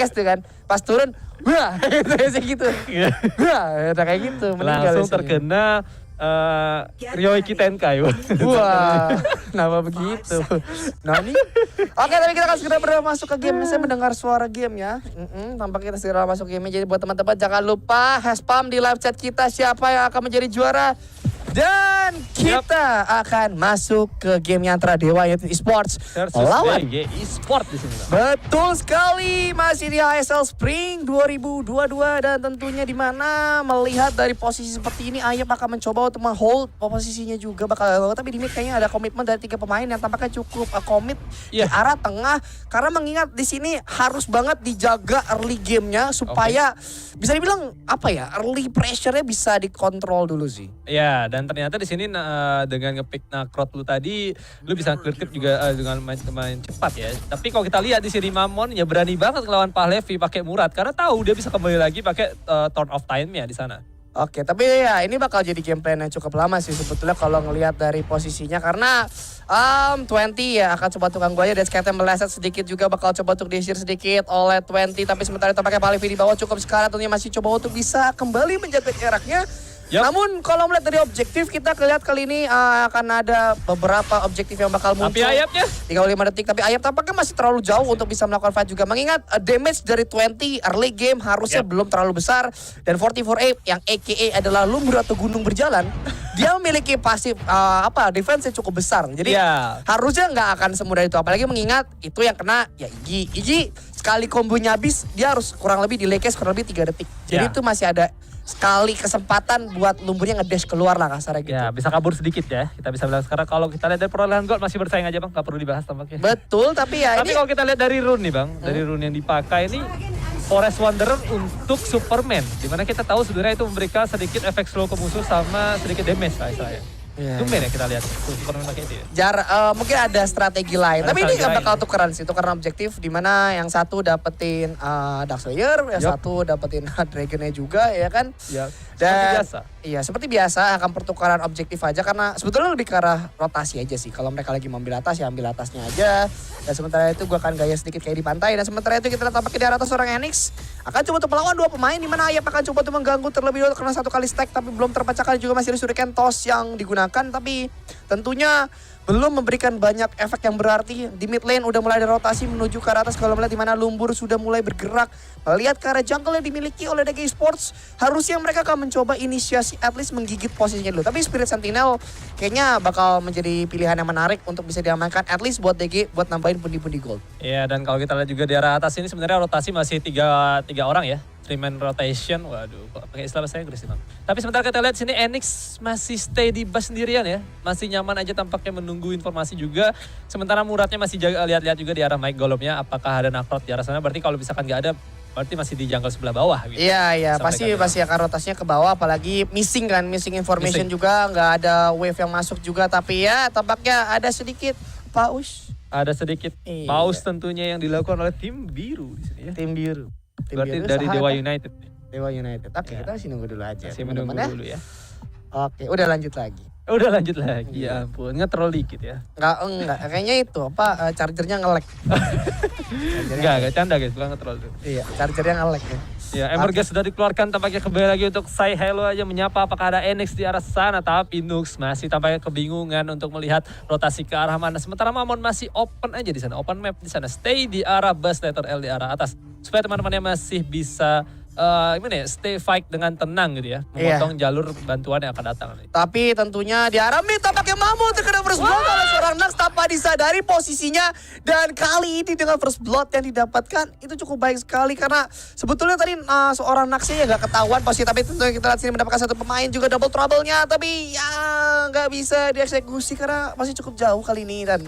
podcast tuh kan. Pas turun, wah gitu. Wah, udah kayak gitu. Meninggal Langsung terkena Ryoiki Tenkai. Wah, kenapa begitu? Nani? Oke, tapi kita akan segera masuk ke game. Saya mendengar suara game ya. Tampaknya kita segera masuk game. Jadi buat teman-teman jangan lupa spam di live chat kita siapa yang akan menjadi juara. Dan kita akan masuk ke game yang antara Dewa United Esports lawan DG Esports di sini. Betul sekali, masih di ISL Spring 2022 dan tentunya di mana melihat dari posisi seperti ini Ayep akan mencoba untuk menghold posisinya juga bakal, tapi di mid kayaknya ada komitmen dari 3 pemain yang tampaknya cukup komit di arah tengah karena mengingat di sini harus banget dijaga early gamenya supaya bisa dibilang apa ya, early pressure-nya bisa dikontrol dulu sih. Ya, dan ternyata di sini dengan ngepick Nakrot lu tadi, lu bisa clear clip juga dengan main cepat ya. Tapi kalau kita lihat di sini Mamon ya berani banget ngelawan Pahlevi pakai Murad karena tahu dia bisa kembali lagi pakai turn off time-nya di sana. Oke, tapi ya ini bakal jadi game plan yang cukup lama sih sebetulnya kalau ngelihat dari posisinya karena 20 ya akan coba tukang gua aja dan skater meleset sedikit juga bakal coba untuk di-share sedikit oleh 20 tapi sementara itu pakai Pahlevi di bawah cukup sekarang tentunya masih coba untuk bisa kembali menjaga jaraknya. Namun kalau melihat dari objektif kita lihat kali ini akan ada beberapa objektif yang bakal muncul. Tapi Ayapnya 35 detik tapi Ayap tampaknya masih terlalu jauh untuk bisa melakukan fight juga. Mengingat damage dari 20 early game harusnya belum terlalu besar dan 44A yang AKA adalah lumpur atau gunung berjalan. Dia memiliki pasif defense yang cukup besar. Jadi harusnya nggak akan semudah itu apalagi mengingat itu yang kena ya Igi sekali kombonya habis dia harus kurang lebih delay case kurang lebih 3 detik. Jadi itu masih ada sekali kesempatan buat lumpurnya ngedash keluar lah kasarnya gitu. Ya bisa kabur sedikit ya. Kita bisa bilang sekarang kalau kita lihat dari perolehan gold masih bersaing aja bang. Gak perlu dibahas tampaknya. Betul tapi ya tapi kalau kita lihat dari rune nih bang. Dari rune yang dipakai ini Forest Wanderer untuk Superman. Dimana kita tahu sebenarnya itu memberikan sedikit efek slow ke musuh sama sedikit damage lah istilahnya. Tumben ya kita lihat Superman pakai itu ya. Mungkin ada strategi lain. Tapi ini gak bakal tukeran sih. Tukeran objektif dimana yang satu dapetin Darkslayer, yang satu dapetin Dragonnya juga ya kan. Dan seperti biasa. Iya seperti biasa akan pertukaran objektif aja karena sebetulnya lebih ke arah rotasi aja sih. Kalau mereka lagi mengambil atas ya ambil atasnya aja. Dan sementara itu gue akan gaya sedikit kayak di pantai. Dan sementara itu kita lihat tampaknya di arah atas seorang Enix akan coba untuk melawan 2 pemain dimana Ayap akan coba untuk mengganggu terlebih dahulu karena 1 kali stack tapi belum terpecahkan juga masih ada Shuriken Toss yang digunakan tapi tentunya belum memberikan banyak efek yang berarti. Di mid lane udah mulai ada rotasi menuju ke arah atas kalau melihat di mana lumbur sudah mulai bergerak melihat ke arah jungle yang dimiliki oleh DG Esports. Harusnya mereka akan mencoba inisiasi at least menggigit posisinya dulu. Tapi Spirit Sentinel kayaknya bakal menjadi pilihan yang menarik untuk bisa diamankan at least buat DG buat nambahin pundi-pundi gold. Iya dan kalau kita lihat juga di arah atas ini sebenarnya rotasi masih tiga orang ya. 3-man rotation, waduh, pakai istilah bahasa Inggris nih bang. Tapi sementara kita lihat sini Enix masih stay di bus sendirian ya, masih nyaman aja tampaknya menunggu informasi juga. Sementara Muradnya masih lihat-lihat juga di arah Mike Golomnya, apakah ada Nakrot di arah sana? Berarti kalau misalkan nggak ada, berarti masih di jungle sebelah bawah. Gitu. Iya, pasti akan rotasinya ke bawah, apalagi missing information juga, nggak ada wave yang masuk juga. Tapi ya tampaknya ada sedikit paus. Ada sedikit paus tentunya yang dilakukan oleh tim biru di sini ya. Tim biru. Berarti dari Dewa United. Dewa United. Oke, kita masih nunggu dulu aja. Masih menunggu dulu ya. Oke, udah lanjut lagi. Udah lanjut lagi, ya ampun. Nge-troll dikit ya. Enggak. Kayaknya itu, chargernya nge-lag. Enggak, canda guys, bukan nge-troll tuh. Iya, chargernya nge-lag ya. Ya, Emerges sudah dikeluarkan tampaknya kembali lagi untuk say hello aja menyapa apakah ada Enix di arah sana. Tapi Nux masih tampaknya kebingungan untuk melihat rotasi ke arah mana. Sementara Mamon masih open aja di sana, open map di sana. Stay di arah bus letter L di arah atas. Supaya teman-temannya masih bisa stay fight dengan tenang gitu ya. Memotong jalur bantuan yang akan datang. Tapi tentunya di arah mid tampaknya Mamon terkena first blood oleh seorang Nax tanpa disadari posisinya. Dan kali ini dengan first blood yang didapatkan itu cukup baik sekali. Karena sebetulnya tadi seorang Naxnya ya gak ketahuan posisi. Tapi tentunya kita lihat sini mendapatkan 1 pemain juga double trouble-nya. Tapi ya gak bisa dieksekusi karena masih cukup jauh kali ini. Dan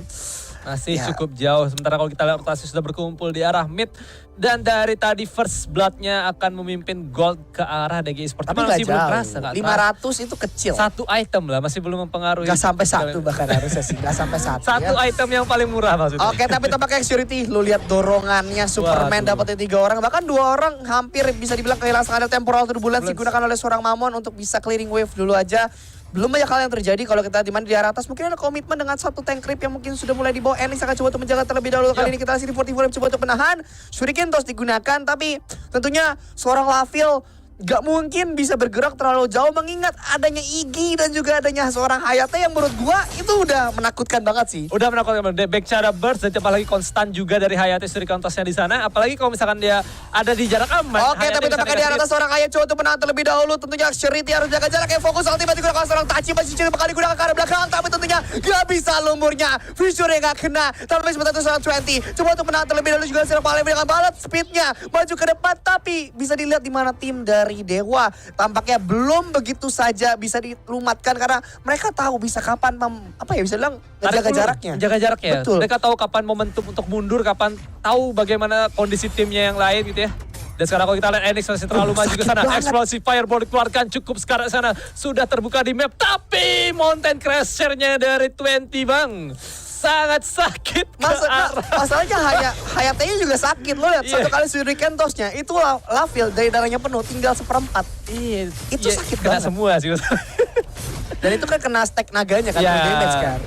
masih cukup jauh. Sementara kalau kita lihat rotasi sudah berkumpul di arah mid. Dan dari tadi first blood-nya akan memimpin gold ke arah DG Esports. Tapi masih belum terasa. 500 itu kecil. 1 item lah, masih belum mempengaruhi. Gak sampai 1 bahkan harusnya sih. Gak sampai 1 1 item yang paling murah maksudnya. Oke, tapi tampaknya Security. Lu lihat dorongannya Superman dapetin 3 orang. Bahkan 2 orang hampir bisa dibilang kehilangan ada temporal turbulence digunakan oleh seorang Mamon untuk bisa clearing wave dulu aja. belum banyak hal yang terjadi kalau kita di mana di arah atas mungkin ada komitmen dengan satu tank creep yang mungkin sudah mulai dibawa. Enix akan coba untuk menjaga terlebih dahulu. Kali ini kita lihat sini 44 coba untuk menahan. Shuriken terus digunakan tapi tentunya seorang Lavil gak mungkin bisa bergerak terlalu jauh mengingat adanya Iggy dan juga adanya seorang Hayate yang menurut gua itu udah menakutkan banget sih. Udah menakutkan banget. Back cara burst dan apalagi konstan juga dari Hayate Shuriken tossnya di sana. Apalagi kalau misalkan dia ada di jarak aman. Oke, tapi tampaknya di atas seorang Hayate coba untuk menahan terlebih dahulu. Tentunya Sherity harus jaga jarak yang fokus ultimate digunakan seorang Tachi masih coba kali gunakan ke arah belakang tapi tentunya gak bisa lumurnya. Fissure yang gak kena. Tapi sebentar itu seorang 20 coba untuk menahan terlebih dahulu juga seorang Palevi dengan balat speednya maju ke depan tapi bisa dilihat di mana tim dari Dewa tampaknya belum begitu saja bisa dilumatkan karena mereka tahu bisa kapan bisa bilang menjaga jaraknya. Menjaga jaraknya. Betul. Mereka tahu kapan momentum untuk mundur, kapan tahu bagaimana kondisi timnya yang lain gitu ya. Dan sekarang kalau kita lihat Enix masih terlalu maju ke sana. Explosive Fireball dikeluarkan cukup sekarang sana. Sudah terbuka di map tapi Mountain Crasher-nya dari 20 bang. Sangat sakit masalahnya Hayate-nya juga sakit. Lo lihat satu kali Shuriken toss-nya itu Lavil dari darahnya penuh tinggal 1/4. Iya, itu sakit kena banget semua sih. Dan itu kan kena stack naganya kan, damage kan.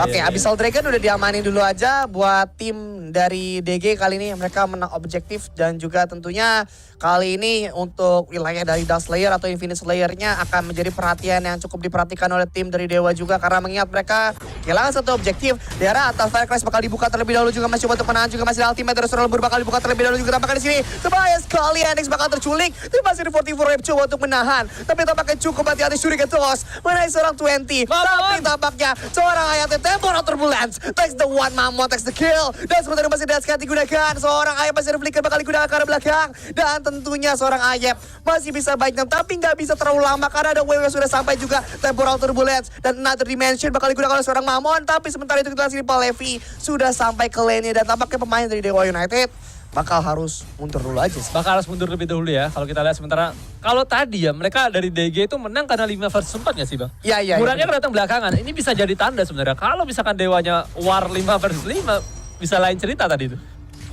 Oke, Abyssal Dragon udah diamanin dulu aja buat tim dari DG kali ini. Mereka menang objektif dan juga tentunya kali ini untuk wilayah dari Dark Slayer atau Infinite Slayer-nya akan menjadi perhatian yang cukup diperhatikan oleh tim dari Dewa juga. Karena mengingat mereka kehilangan satu objektif. Daerah atas Firecrash bakal dibuka terlebih dahulu juga masih coba untuk menahan juga masih ada ultimate dari seorang lembur bakal dibuka terlebih dahulu juga. Tampaknya di sini sebahaya sekali Enix bakal terculik. Tapi masih di 44 Wave coba untuk menahan. Tapi tampaknya cukup hati-hati Shuriken toss. Menaik seorang 20. Tapi tampaknya seorang Hayate Temporal Turbulence takes the one, Mamon takes the kill. Dan sementara masih ada sekali digunakan. Seorang Ayep masih ada flicker bakal digunakan ke arah belakang. Dan tentunya seorang Ayep masih bisa baiknya tapi nggak bisa terlalu lama karena ada wave yang sudah sampai juga. Temporal Turbulence dan Another Dimension bakal digunakan oleh seorang Mamon. Tapi sementara itu kita lihat sini Palevi sudah sampai ke lane-nya dan tampaknya pemain dari Dewa United bakal harus mundur dulu aja sih. Bakal harus mundur lebih dahulu ya. Kalau kita lihat sementara, kalau tadi ya mereka dari DG itu menang karena 5 versus 4 nggak sih bang? Iya. Murahnya datang belakangan. Ini bisa jadi tanda sebenarnya. Kalau misalkan Dewanya war 5 versus 5, bisa lain cerita tadi itu.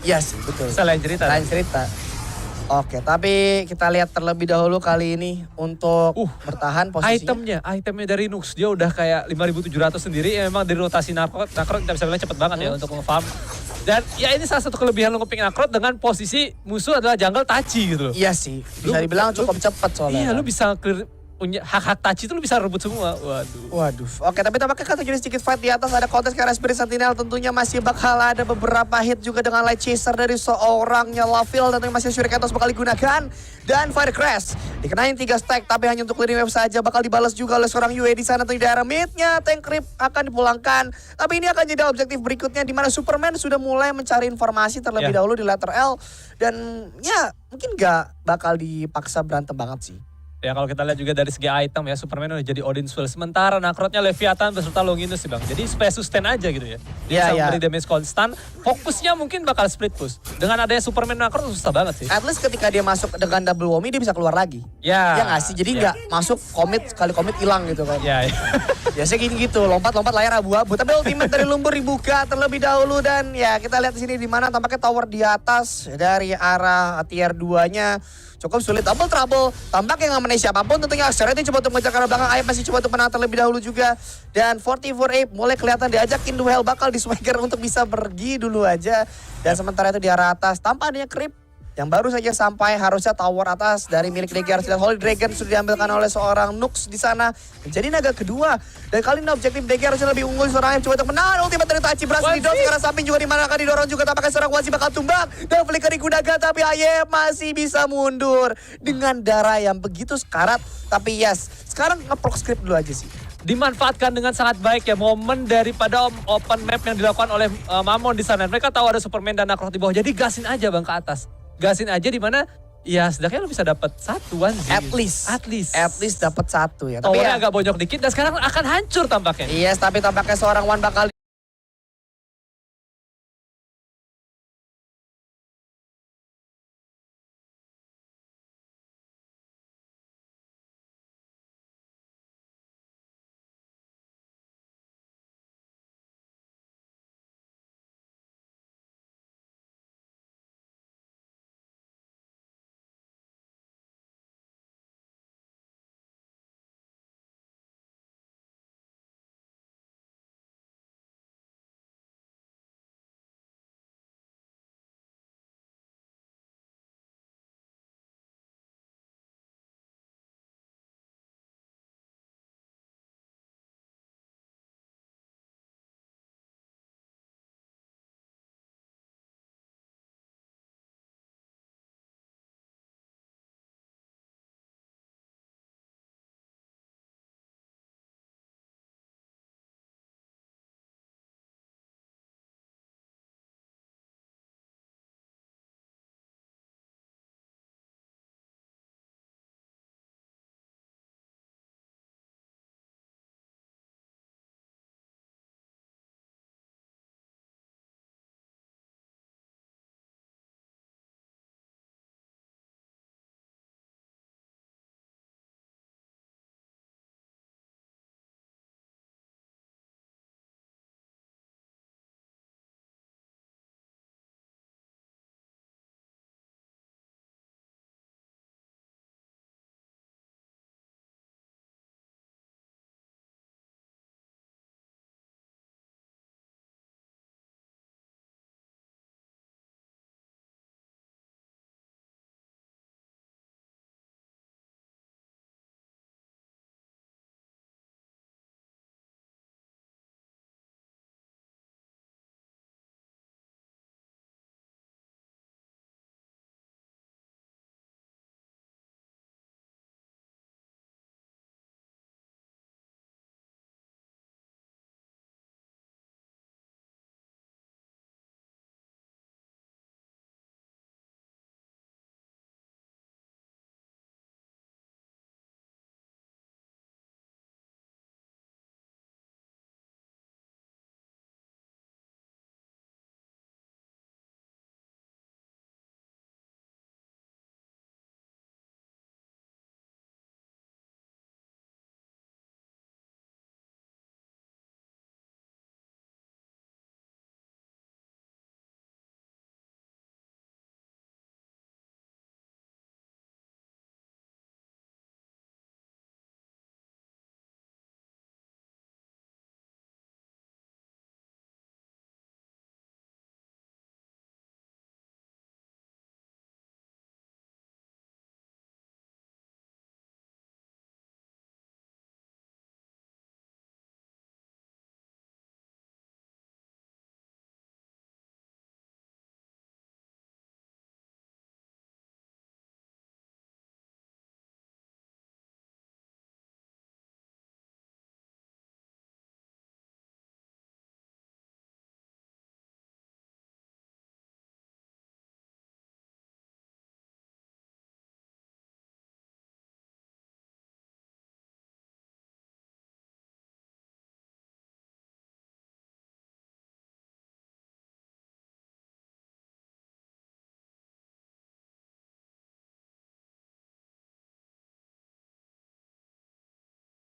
Iya sih, betul. Bisa lain cerita. Lain cerita. Oke, tapi kita lihat terlebih dahulu kali ini untuk bertahan posisinya. Itemnya dari Nux dia udah kayak 5.700 sendiri. Ya memang dari rotasi Nakrot kita bisa bilang cepet banget ya untuk nge-farm. Dan ya ini salah satu kelebihan lo nge-pick Nakrot dengan posisi musuh adalah jungle Tachi gitu loh. Iya sih, bisa dibilang cukup cepat soalnya. Iya, lu bisa clear punya hak-hak Tachi itu lu bisa rebut semua. Waduh. Oke, tapi tampaknya kan terjadi sedikit fight di atas. Ada kontes ke arah Spirit Sentinel. Tentunya masih bakal ada beberapa hit juga dengan Light Chaser dari seorangnya Lavil. Dan masih Shuriken Toss bakal digunakan. Dan Fire Crash dikenain 3 stack. Tapi hanya untuk clearing wave saja. Bakal dibalas juga oleh seorang Yue di sana. Di daerah midnya Tank Creep akan dipulangkan. Tapi ini akan jadi objektif berikutnya. Di mana Superman sudah mulai mencari informasi terlebih dahulu di letter L. Dan ya mungkin gak bakal dipaksa berantem banget sih. Ya kalau kita lihat juga dari segi item ya, Superman udah jadi Odin Swell. Sementara Nakrotnya Leviathan beserta Longinus sih bang. Jadi supaya sustain aja gitu ya. Dia bisa memberi damage konstan. Fokusnya mungkin bakal split push. Dengan adanya Superman Nakrot susah banget sih. At least ketika dia masuk dengan double whammy dia bisa keluar lagi. Ya nggak sih? Jadi nggak masuk komit, sekali komit hilang gitu kan. Ya. Biasanya gini gitu, lompat-lompat layar abu-abu. Tapi ultimate dari lumbur dibuka terlebih dahulu. Dan ya kita lihat di sini di mana tampaknya tower di atas dari arah tier 2-nya. Cukup sulit, double trouble. Tampaknya nggak menang siapapun. Tentunya Axelrad coba untuk mengejar ke arah belakang. Ayep masih coba untuk menang terlebih dahulu juga. Dan 44 Ape mulai kelihatan diajakin duel. Bakal di swagger untuk bisa pergi dulu aja. Dan sementara itu di arah atas tanpa adanya creep yang baru saja sampai, harusnya tower atas dari milik DG harus dilihat. Holy Dragon sudah diambilkan oleh seorang Nux di sana. Menjadi naga kedua. Dan kali ini objektif DG harusnya lebih unggul. Seorang yang coba untuk menahan ultimate dari Tachi berhasil didorong. Sekarang samping juga dimana akan didorong juga. Tampaknya seorang Wazi bakal tumbang. Dan flicker digunakan tapi Ayep masih bisa mundur. Dengan darah yang begitu sekarat. Tapi yes, sekarang nge-proc script dulu aja sih. Dimanfaatkan dengan sangat baik ya momen daripada open map yang dilakukan oleh Mamon di sana. Mereka tahu ada Superman dan Nakrot di bawah. Jadi gasin aja bang ke atas. Gasin aja di mana ya setidaknya lu bisa dapat satuan sih. At least dapat satu ya. Tapi towernya agak bonyok dikit dan sekarang akan hancur tampaknya. Yes, tapi tampaknya seorang Wan bakal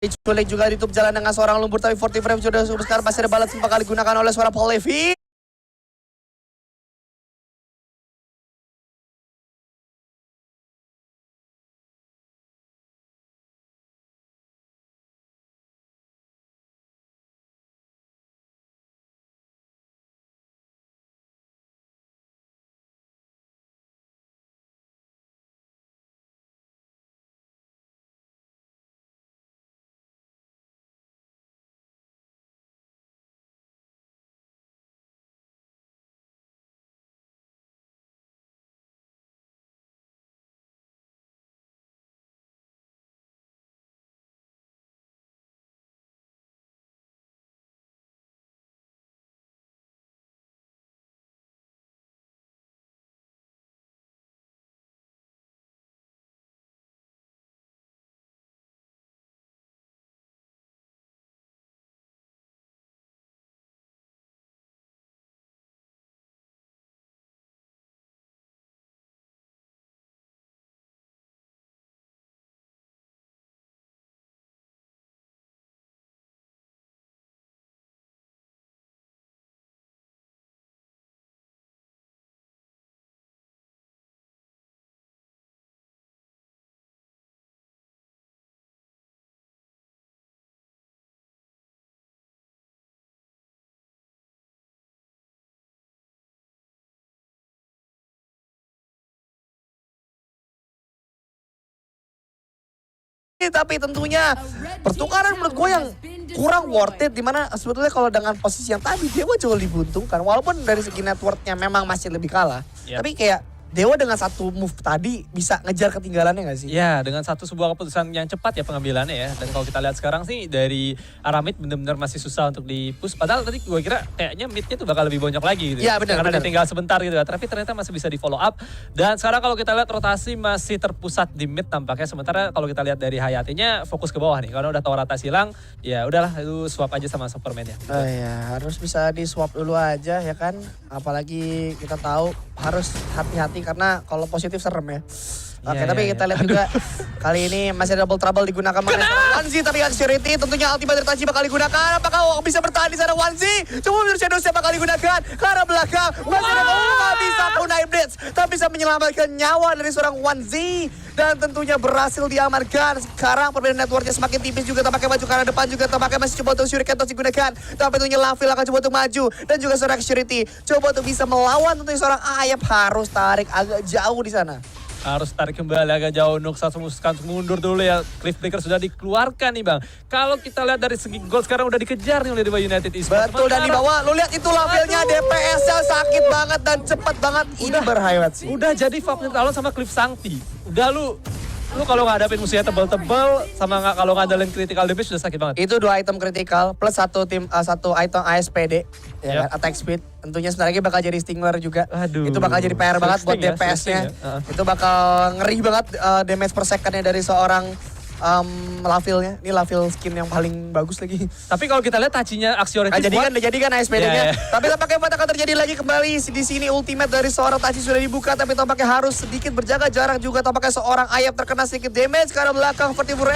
Diculik juga ditutup jalan dengan seorang lumpur, tapi 40 frame sudah sekarang masih ada balas 4 kali digunakan oleh seorang Paul Levy. Tapi tentunya pertukaran menurut gue yang kurang worth it, dimana sebetulnya kalau dengan posisi yang tadi Dewa jauh lebih diuntungkan, walaupun dari segi networknya memang masih lebih kalah. Tapi kayak Dewa dengan satu move tadi bisa ngejar ketinggalannya gak sih? Ya, dengan satu sebuah keputusan yang cepat ya pengambilannya ya. Dan kalau kita lihat sekarang sih dari arah mid benar-benar masih susah untuk di-push. Padahal tadi gue kira kayaknya midnya tuh bakal lebih banyak lagi gitu. Iya benar. Karena ditinggal sebentar gitu ya. Tapi ternyata masih bisa di-follow up. Dan sekarang kalau kita lihat rotasi masih terpusat di mid tampaknya. Sementara kalau kita lihat dari Hayatinya fokus ke bawah nih. Karena udah tahu rotasi hilang, ya udahlah itu swap aja sama Superman ya. Oh iya, harus bisa di-swap dulu aja ya kan. Apalagi kita tahu harus hati-hati karena kalau positif serem ya. Oke, tapi kita lihat juga kali ini masih ada double trouble digunakan oleh Wanzi, tapi Security tentunya ultimate dari Tachi bakal digunakan. Apakah bisa bertahan di sana Wanzi? Coba menurut Shadow siapa bakal digunakan? Ke arah belakang, masih ada nggak bisa kunai Blitz, tapi bisa menyelamatkan nyawa dari seorang Wanzi dan tentunya berhasil diamankan. Sekarang perbedaan networknya semakin tipis juga, tampaknya maju ke arah depan juga, tampaknya masih coba untuk Shuriken Toss digunakan. Tapi tentunya Lavil akan coba untuk maju dan juga seorang Security coba untuk bisa melawan tentunya seorang Ayap, harus tarik agak jauh di sana. Harus tarik kembali agak jauh, Nuxa memutuskan mundur dulu ya. Cliffbreaker sudah dikeluarkan nih Bang. Kalau kita lihat dari segi gol sekarang udah dikejar nih oleh Dewa United Esports. Betul, dan di bawah lu lihat itu Lavilnya DPS-nya sakit banget dan cepat banget. Ini berhighlight sih. Udah jadi Fapnir Talon sama Cliff Sancti. Udah lu kalau ngadapin musuhnya tebal-tebal sama kalau ngadalin critical damage sudah sakit banget. Itu 2 item critical plus satu item ASPD ya kan, attack speed. Tentunya sebentar lagi bakal jadi Stinger juga. Aduh, itu bakal jadi PR banget buat DPS-nya. Itu bakal ngeri banget damage per second-nya dari seorang Lavilnya. Ini Lavil skin yang paling bagus lagi. Tapi kalau kita lihat Tachinya Axiority jadi kan ASPD-nya. Yeah. Tapi tampaknya akan terjadi lagi kembali di sini ultimate dari seorang Tachi sudah dibuka, tapi tampaknya harus sedikit berjaga jarak juga. Tampaknya seorang Ayap terkena sedikit damage karena belakang vertibur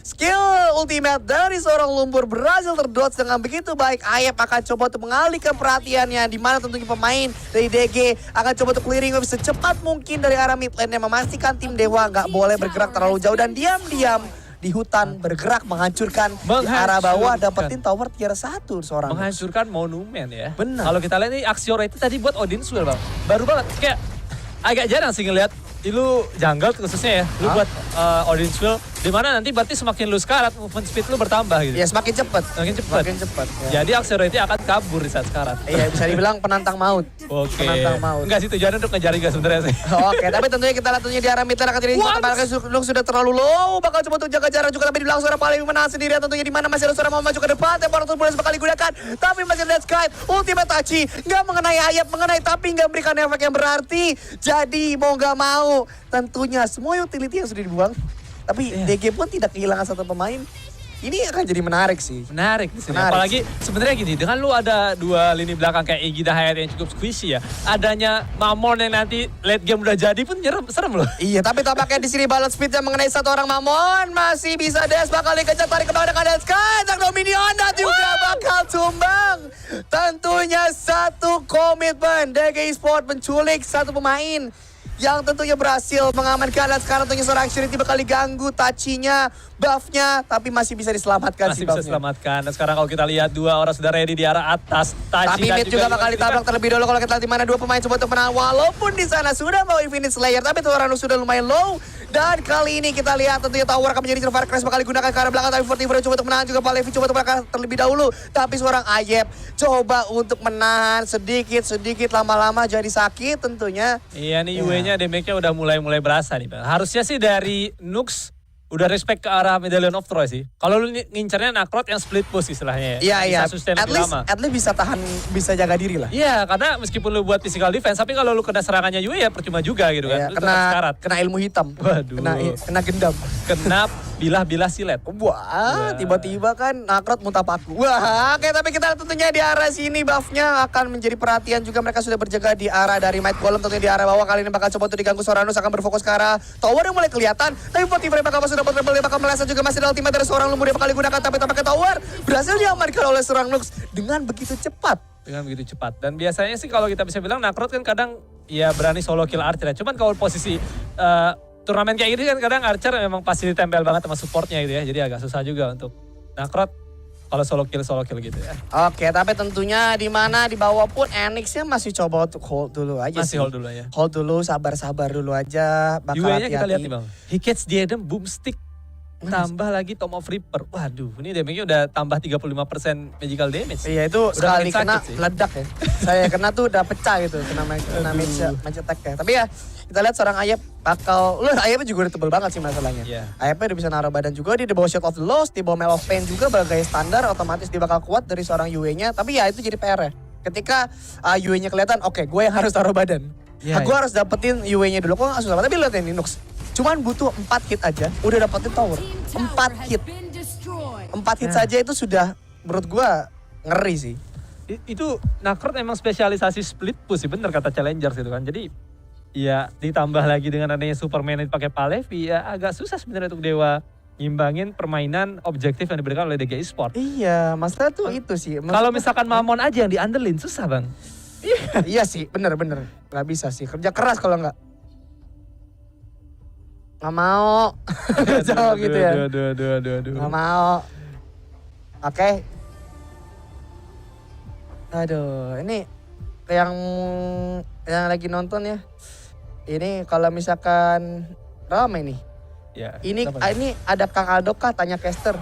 skill ultimate dari seorang lumpur berhasil terdodge dengan begitu baik. Ayap akan coba untuk mengalihkan perhatiannya, di mana tentunya pemain dari DG akan coba untuk clearing wave secepat mungkin dari arah mid lane, memastikan tim Dewa nggak boleh bergerak terlalu jauh dan diam-diam di hutan bergerak menghancurkan di arah bawah, dapetin tower tier 1 seorang. Menghancurkan monumen ya. Benar. Kalau kita lihat nih Axiority tadi buat Odinswell Bang. Baru banget kayak agak jarang sih ngeliat lu jungle khususnya ya. Lu buat Odinswell di mana nanti berarti semakin lu sekarat movement speed lu bertambah gitu. Ya semakin cepat. Makin cepat. Ya. Jadi Axiority akan kabur di saat sekarat. Iya, bisa dibilang penantang maut. Oke. Penantang maut. Enggak sih, tujuannya untuk ngejar juga sebenarnya sih. Oke, tapi tentunya kita lihat tentunya di arah mid lane akan jadi sudah terlalu low, bakal coba untuk jaga jarak juga, tapi di belakang seorang paling menahan sendirian tentunya, di mana masih ada seorang mau maju ke depan, temporal turbulence bakal digunakan, tapi masih ada Sky ultimate Tachi nggak mengenai Ayap, mengenai tapi nggak memberikan efek yang berarti. Jadi mau nggak mau tentunya semua utility yang sudah dibuang, tapi DG pun tidak kehilangan satu pemain. Ini akan jadi menarik sih. Menarik di sini. Menarik Apalagi sebenarnya gini, dengan lu ada dua lini belakang kayak Iggy dan Hayat yang cukup squishy ya. Adanya Mamon yang nanti late game udah jadi pun serem loh. Iya, tapi tampaknya di sini balance speed yang mengenai satu orang Mamon masih bisa Des bakal dikejar tarik ke belakang dengan Sky, tak Dominion dan juga bakal tumbang. Tentunya satu komitmen DG Esports menculik satu pemain yang tentunya berhasil mengamankan, dan sekarang tentunya seorang Shirity bakal diganggu touchy-nya, buff-nya, tapi masih bisa diselamatkan Masih si bisa buff-nya. selamatkan. Dan sekarang kalau kita lihat dua orang sudah ready di arah atas. Tachi Tapi dan mid juga bakal Iwan ditabrak terlebih dahulu kalau kita lihat di mana dua pemain coba untuk menang. Walaupun di sana sudah mau Infinite Slayer, tapi Torano sudah lumayan low. Dan kali ini kita lihat tentunya tower akan menjadi Silver Crash bakal digunakan ke arah belakang. Tapi Fortify coba untuk menahan juga, Palevi coba untuk menahan terlebih dahulu. Tapi seorang Ayep coba untuk menahan sedikit lama-lama jadi sakit tentunya. Iya nih UE-nya damage-nya udah mulai berasa nih Bang. Harusnya sih dari Nux udah respect ke arah Medallion of Troy sih. Kalau lu ngincernya Nakrot yang split push istilahnya ya. Iya. Bisa sustain At lebih least, lama. at least bisa tahan, bisa jaga diri lah. Iya, karena meskipun lu buat physical defense, tapi kalau lu kena serangannya UE ya percuma juga gitu kan. Iya, Lu tetap sekarat. kena ilmu hitam. Waduh. Kena gendam. Kena bilah-bilah silet. Wah, tiba-tiba kan Nakrot muntah paku. Wah, oke, tapi kita lihat tentunya di arah sini buff-nya akan menjadi perhatian juga. Mereka sudah berjaga di arah dari Might Golem, tentunya di arah bawah. Kali ini bakal coba untuk diganggu. Soranus akan berfokus ke arah tower yang mulai kelihatan. Tapi Fortify bakal masuk dapat treble, dia bakal meleset juga. Masih ada ultimate dari seorang lumur, dia bakal digunakan. Tapi tampaknya tower berhasil diamankan oleh seorang Nux dengan begitu cepat. Dengan begitu cepat. Dan biasanya sih kalau kita bisa bilang Nakrot kan kadang ya berani solo kill Archer ya. Cuman kalau posisi turnamen kayak gini kan kadang Archer memang pasti ditempel banget sama supportnya gitu ya. Jadi agak susah juga untuk Nakrot kalau solo kill gitu ya. Oke, tapi tentunya di mana di bawah pun Enix-nya masih coba untuk hold dulu aja Masih sih. hold dulu ya. Hold dulu, sabar-sabar dulu aja. Bakal UE-nya kita hati-hati. lihat nih Bang. He catch the Adam boomstick. Tambah lagi Tom of Reaper. Waduh, ini damage-nya udah tambah 35% magical damage. Iya, itu Udah sekali makin kena sakit sih. meledak ya. Saya kena tuh udah pecah gitu, kena match attack ya. Tapi ya kita lihat seorang Ayep bakal, Ayepnya juga udah tebel banget sih masalahnya. Iya. Ayepnya udah bisa naruh badan juga, dia di bawah Shot of the Lost, di bawah Mail of Pain juga sebagai standar, otomatis dia bakal kuat dari seorang UE-nya. Tapi ya itu jadi PR ya. Ketika UE-nya kelihatan, oke, gue yang harus taruh badan. Iya, Gue harus dapetin UE-nya dulu. Kok gak susah? Tapi lihat ini Nux. Cuman butuh 4 hit aja, udah dapetin tower. 4 hit. 4 hit saja itu sudah menurut gue ngeri sih. Itu Nakrot emang spesialisasi split push sih, bener kata Challengers gitu kan. Jadi ya ditambah lagi dengan adanya Superman yang pakai Palevi ya agak susah sebenarnya untuk Dewa ngimbangin permainan objektif yang diberikan oleh DG Esports. Iya, masalah tuh itu sih. Kalau misalkan Mamon aja yang diandelin susah Bang. Iya sih, bener. Gak bisa sih, kerja keras kalau nggak. Gak mau. Jauh gitu ya. Aduh. Gak mau. Oke. Aduh, ini yang lagi nonton ya. Ini kalau misalkan ramai nih. Ya, Ini kenapa? ini ada Kang Aldo kah tanya caster.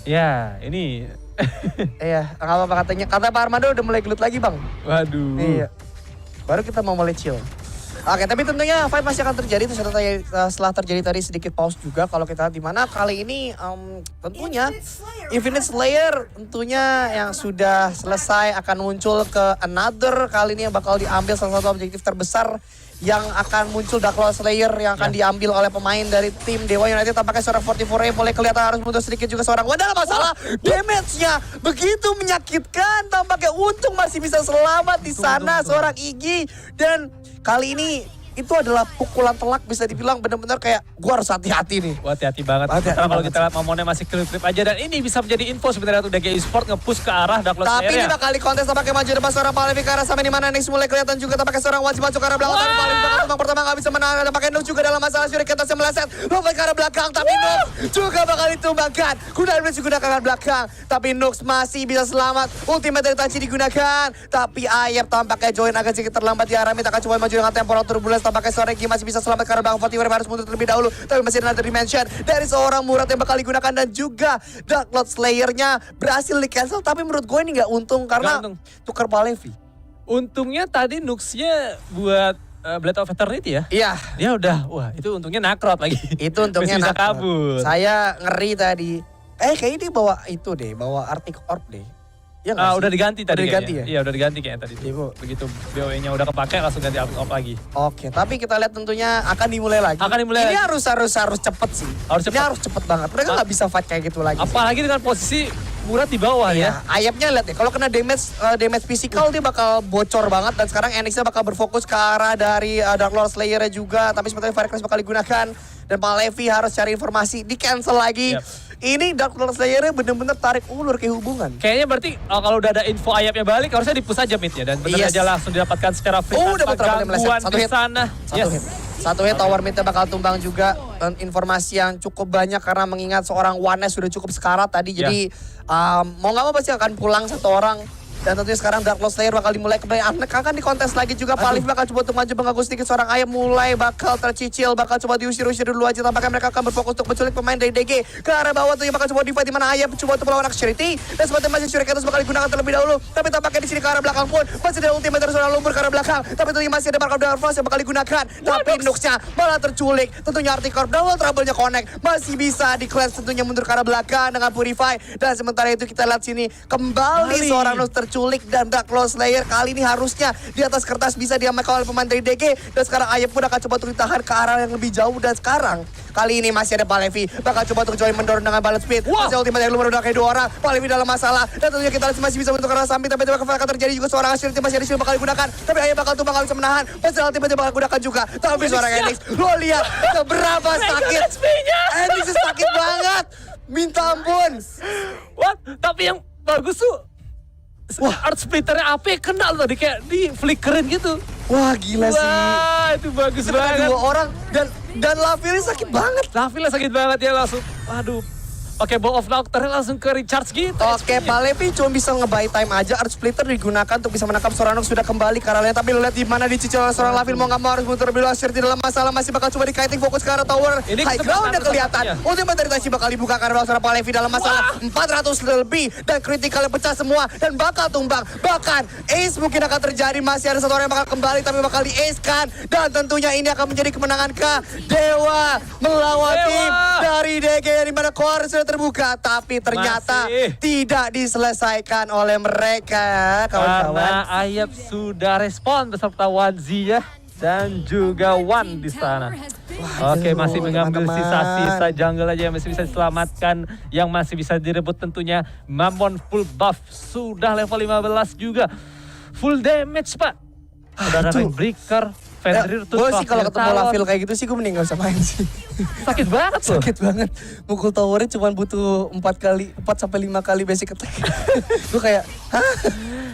Ya, ini Iya, nggak apa-apa katanya. Kata Pak Armando udah mulai gelut lagi, Bang. waduh. Iya. Baru kita mau mulai chill. Oke, tapi tentunya fight masih akan terjadi setelah terjadi tadi sedikit pause juga. Kalau kita lihat di mana kali ini tentunya Infinite Slayer tentunya yang sudah selesai akan muncul ke another. Kali ini yang bakal diambil salah satu objektif terbesar yang akan muncul Dark Lord Slayer yang akan diambil oleh pemain dari tim Dewa United. Tampaknya seorang 44 mulai kelihatan harus mundur sedikit juga seorang. Wadah masalah damage-nya begitu menyakitkan. Tampaknya untung masih bisa selamat di sana seorang Iggy. Dan kali ini itu adalah pukulan telak, bisa dibilang benar-benar kayak gua harus hati-hati nih. Wah, hati-hati banget. Hati-hati Sementara kalau banget. kita lihat Mamonnya masih klip-klip aja dan ini bisa menjadi info sebenarnya untuk DG Esports nge-push ke arah Dark Lord Tapi Slayer ini ya. bakal kontes tampaknya maju depan seorang Palevi ke arah sampai di mana Nix mulai kelihatan juga tampaknya seorang wajib maju ke arah belakang. Tapi Palevi bakal terbang pertama nggak bisa menang. Tampaknya Nuk juga dalam masalah Syuri ke atasnya meleset. Lompat ke arah belakang tapi Nuk juga bakal ditumbangkan. Kuda Iblis digunakan ke arah belakang. Tapi Nux masih bisa selamat. Ultimate dari Tachi digunakan. Tapi Ayep tampaknya join agak sedikit terlambat di arah mid. Akan coba maju dengan temporal turbulence. Tampaknya seorang Ki masih bisa selamat ke arah belakang. Fortify harus mundur terlebih dahulu. Tapi masih ada another dimension dari seorang Murat yang bakal digunakan. Dan juga Dark Lord Slayer-nya berhasil di cancel. Tapi menurut gue ini nggak untung karena Nggak untung. tukar Palevi. Untungnya tadi Nuxnya buat Blade of Eternity ya. Iya. Dia udah, wah itu untungnya Nakrot lagi. Itu untungnya Masih bisa Nakrot. kabur. Saya ngeri tadi. Kayaknya dia bawa itu deh, bawa Arctic Orb deh. Iya nggak sih? Udah diganti tadi Udah diganti kayaknya. ya? Iya udah diganti kayaknya tadi. Iya, Bu. Begitu BOE-nya udah kepake langsung ganti up lagi. Oke, tapi kita lihat tentunya akan dimulai lagi. Akan dimulai Ini lagi. harus cepet sih. Harus Ini cepet. harus cepet banget. Mereka nggak bisa fight kayak gitu lagi. Apalagi dengan posisi Murat di bawah ya. Ayapnya lihat deh, kalau kena damage physical dia bakal bocor banget dan sekarang NX-nya bakal berfokus ke arah dari Dark Lord Slayer-nya juga, tapi sepertinya Firecrash bakal digunakan dan Pak Levi harus cari informasi, di cancel lagi. Yep. Ini Dark Lord Slayer-nya bener-bener tarik ulur ke hubungan. Kayaknya berarti kalau udah ada info ayapnya balik harusnya di-push aja mid ya dan bener Yes. aja langsung didapatkan secara free Oh, tanpa dapat berapa meleset? gangguan Satu di hit. sana. Satu hit tower midnya bakal tumbang juga dan informasi yang cukup banyak karena mengingat seorang Wanes sudah cukup sekarat tadi jadi mau nggak mau pasti akan pulang satu orang. Dan tentunya sekarang Dark Lord Slayer bakal dimulai kembali. Akan dikontes lagi juga. Palif bakal coba untuk maju mengaku sedikit. Seorang ayam mulai bakal tercicil. Bakal coba diusir-usir dulu aja. Tampaknya mereka akan berfokus untuk menculik pemain dari DG. Ke arah bawah tuh yang bakal coba di-fight. Dimana ayam coba untuk melawan Charity. Dan sepertinya masih Shuriken bakal digunakan terlebih dahulu. Tapi tampaknya di sini ke arah belakang pun. Masih ada ultimate dari seorang lumpur ke arah belakang. Tapi tentunya masih ada Mark of Frost yang bakal digunakan. Tapi Nuxnya malah terculik. Tentunya Articorp double trouble-nya connect. Masih bisa di-cleanse tentunya mundur ke arah belakang dengan Purify. Dan sementara itu kita lihat sini. Kembali seorang Nux terculik dan Dark Lord Slayer kali ini harusnya di atas kertas bisa diamankan oleh pemain dari DG. Dan sekarang Ayep pun akan coba untuk ditahan ke arah yang lebih jauh. Dan sekarang kali ini masih ada Pak Levi. Bakal coba untuk join mendorong dengan balance speed. Masih ultimate yang lumayan udah kayak 2 orang. Pak Levi dalam masalah. Dan tentunya kita masih bisa untuk arah samping. Tapi akan terjadi juga seorang Ashirity masih ada shield bakal digunakan. Tapi Ayep bakal tumbang bisa menahan. Masih ultimate bakal digunakan juga. Tapi seorang Enix. Lo lihat seberapa sakit. Enix sakit banget. Minta ampun. What? Tapi yang bagus tuh art splitternya AP kena loh tadi kayak di flickerin gitu. Wah gila sih. Wah itu bagus Itu banget. 2 orang dan Laville sakit banget. Laville sakit banget ya langsung. Aduh. Pakai Ball of Nocturne langsung ke recharge gitu. Oke, Pak Levi cuma bisa nge-buy time aja. Art Splitter digunakan untuk bisa menangkap seorang Nox sudah kembali ke arahnya. Tapi lo lihat di mana dicicil oleh seorang Laville mau nggak mau harus muter lebih di dalam masalah masih bakal coba di-kiting fokus ke arah tower. Ini High ground yang kelihatan. Ultimate dari Tashi bakal dibuka karena seorang Pak Levi dalam masalah 400 lebih dan kritikal pecah semua dan bakal tumbang. Bahkan ace mungkin akan terjadi, masih ada satu orang yang bakal kembali tapi bakal di-ace kan. Dan tentunya ini akan menjadi kemenangan Dewa melawan tim dari DG yang dimana core sudah terbuka tapi ternyata tidak diselesaikan oleh mereka kawan-kawan. Karena Ayap sudah respon beserta Wanzi ya dan juga Wan di sana. Oke, masih mengambil sisa-sisa jungle aja yang masih bisa diselamatkan, yang masih bisa direbut tentunya. Mammon full buff sudah level 15 juga. Full damage, Pak. Udah ada Rainbreaker, Fenrir tuh. Gue sih kalau ketemu Laville kayak gitu sih gue mending gak usah main sih. Sakit banget loh. Sakit banget. Mukul towernya cuma butuh 4 sampai 5 kali basic attack. Gue kayak, hah?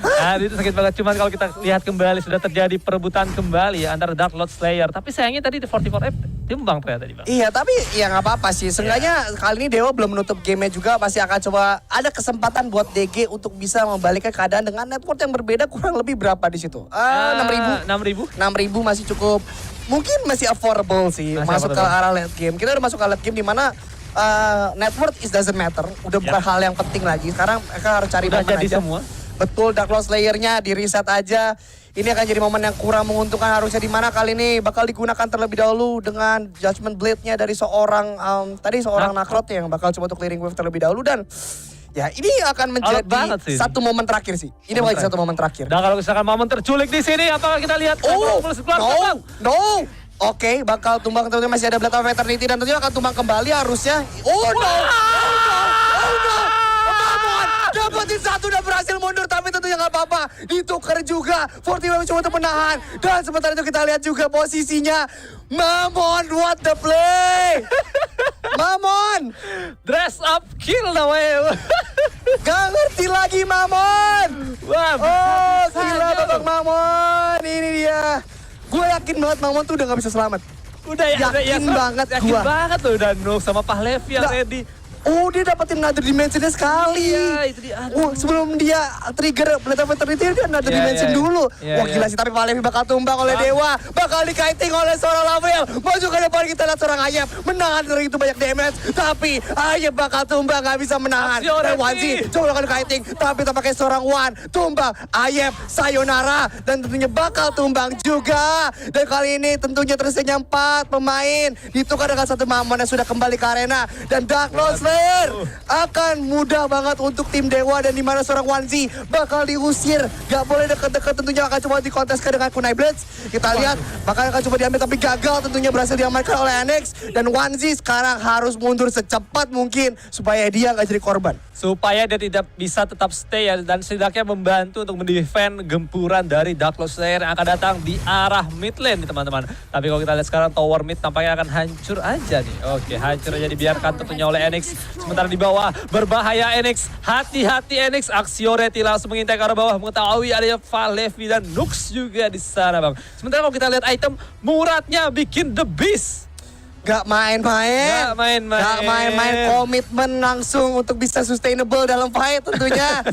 Nah, itu sakit banget. Cuman kalau kita lihat kembali sudah terjadi perebutan kembali ya antara Dark Lord Slayer. Tapi sayangnya tadi di 44F timbang ternyata tadi, Bang. Iya, tapi ya nggak apa-apa sih. Seenggaknya kali ini Dewa belum menutup gamenya juga. Pasti akan coba ada kesempatan buat DG untuk bisa membalikkan keadaan dengan network yang berbeda kurang lebih berapa di situ? 6.000. 6.000 masih cukup. Mungkin masih affordable sih. Masuk ke arah late game. Kita udah masuk ke late game di mana network is doesn't matter. Udah bukan hal yang penting lagi. Sekarang mereka harus cari udah momen jadi aja. semua. Betul, Dark Lord Slayer-nya di reset aja. Ini akan jadi momen yang kurang menguntungkan harusnya di mana kali ini bakal digunakan terlebih dahulu dengan Judgment Blade-nya dari seorang Nakrot yang bakal coba untuk clearing wave terlebih dahulu dan ya ini akan menjadi satu momen terakhir sih. Ini bakal jadi satu momen terakhir. Dan kalau misalkan momen terculik di sini apakah kita lihat no. Oke, bakal tumbang tentunya masih ada Blade of Eternity dan tentunya akan tumbang kembali harusnya. Oh no. Dapetin satu udah berhasil mundur tapi tentunya nggak apa-apa. Ditukar juga. Fortiway coba untuk menahan. Dan sementara itu kita lihat juga posisinya. Mammon, what the play? Mammon. Dress up kill namanya. Gak ngerti lagi Mammon. Wah, oh gila babak Mammon. Ini dia. Gue yakin banget Mammon tuh udah gak bisa selamat. Udah yakin banget gue. Yakin banget loh udah Nuk sama Pak Levi yang ready. Oh dia dapetin another dimension-nya sekali. Iya itu dia. Sebelum dia trigger Blade of Eternity dia another dimension dulu. Wah gila sih tapi Pak Levi bakal tumbang oleh Dewa. Bakal di-kiting oleh seorang Laville. Maju ke depan kita lihat seorang Ayep. Menahan dari itu banyak damage. Tapi Ayep bakal tumbang gak bisa menahan. Dan Wanzi coba lakukan kiting. Tapi tampaknya seorang Wan tumbang. Ayep sayonara. Dan tentunya bakal tumbang juga. Dan kali ini tentunya tersisa 4 pemain. Ditukar dengan satu Mammon yang sudah kembali ke arena. Dan Dark Lord Slayer akan mudah banget untuk tim Dewa, dan dimana seorang Wanzi bakal diusir. Gak boleh deket-deket, tentunya akan coba dikonteskan dengan Kunai Blitz. Kita lihat bakal akan coba diambil tapi gagal, tentunya berhasil diamankan oleh NX. Dan Wanzi sekarang harus mundur secepat mungkin supaya dia gak jadi korban. Supaya dia tidak bisa tetap stay ya, dan setidaknya membantu untuk mendefend gempuran dari Dark Lord Slayer yang akan datang di arah mid lane nih teman-teman. Tapi kalau kita lihat sekarang tower mid tampaknya akan hancur aja nih. Oke, hancur aja dibiarkan tentunya oleh NX. Sementara di bawah berbahaya NX. Hati-hati NX. Axioreti langsung mengintai ke arah bawah, mengetahui adanya Valevi dan Nux juga di sana bang. Sementara kalau kita lihat item, Muradnya bikin The Beast. Gak main-main. Gak main-main. Gak main-main, komitmen langsung untuk bisa sustainable dalam fight tentunya.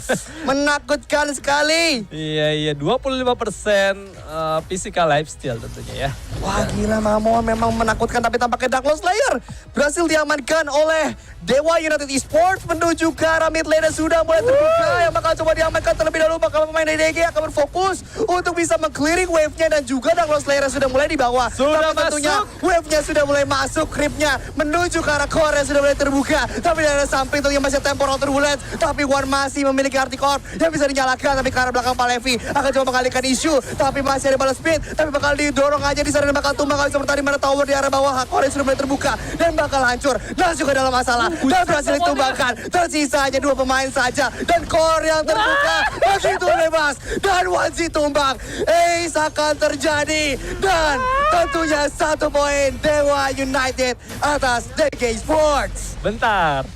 Menakutkan sekali. Iya, 25% physical lifesteal tentunya ya. Wah gila, Mamon memang menakutkan, tapi tampaknya Dark Lord Slayer berhasil diamankan oleh Dewa United Esports menuju ke arah mid lane dan sudah mulai terbuka. Yang bakal coba diamankan terlebih dahulu, bakal pemain dari DG akan berfokus untuk bisa meng-clearing wave-nya, dan juga Dark Lord Slayer sudah mulai di bawah. Sudah tapi tentunya masuk. wave-nya sudah mulai masuk, creep-nya menuju ke arah core yang sudah mulai terbuka. Tapi dari arah samping tentunya masih temporal turbulence, tapi Wan masih memiliki Articorp yang bisa dinyalakan, tapi ke arah belakang Valevi akan coba mengalihkan isu, tapi masih ada balas speed, tapi bakal didorong aja di sana dan bakal tumbang kali seperti mana tower di arah bawah. Core sudah mulai terbuka dan bakal hancur, langsung ke dalam masalah dan berhasil ditumbangkan. Tersisa hanya 2 pemain saja dan core yang terbuka begitu bebas dan Wanzi tumbang. Ace akan terjadi dan tentunya 1 poin Dewa United atas DG Sports. Bentar,